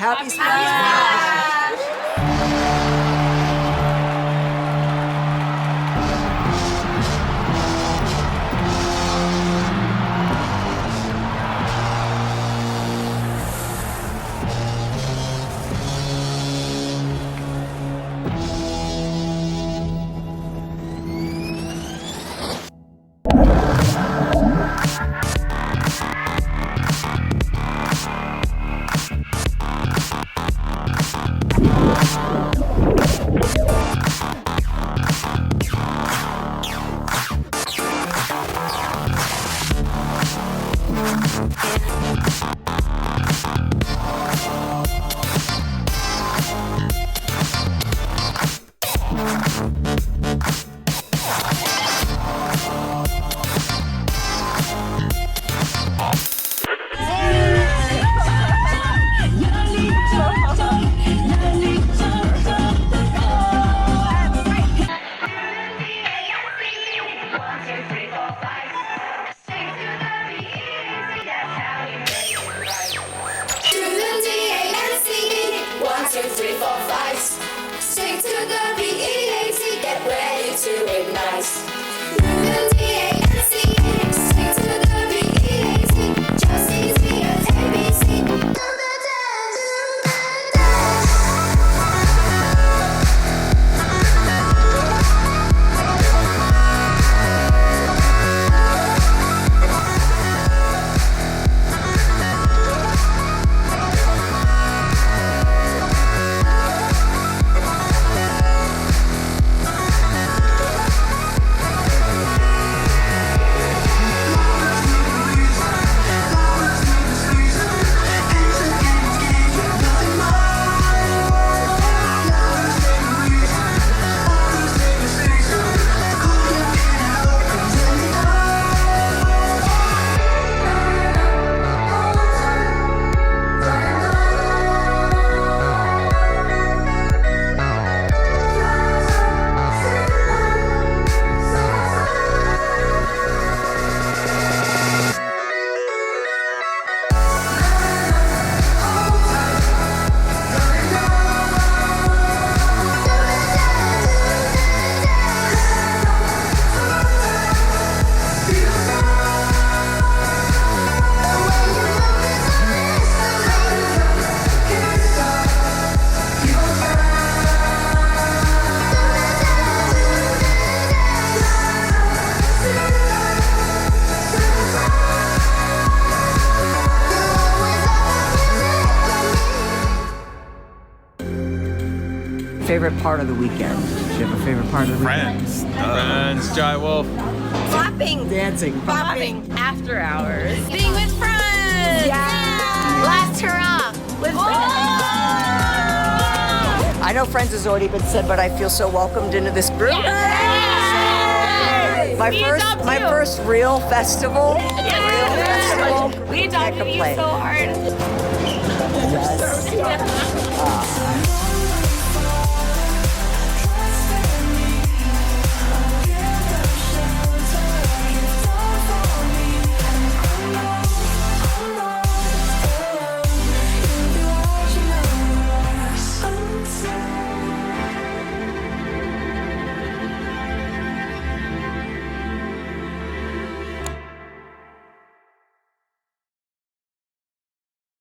Happy Smash! Favorite part of the weekend? Do you have a favorite part of the weekend? Friends, Jai Wolf. Clapping. Dancing. Popping. After hours. Being with friends. Yeah. Last hurrah. With friends. I know Friends has already been said, but I feel so welcomed into this group. Yes. My first real festival. We adopted you so hard. Yes.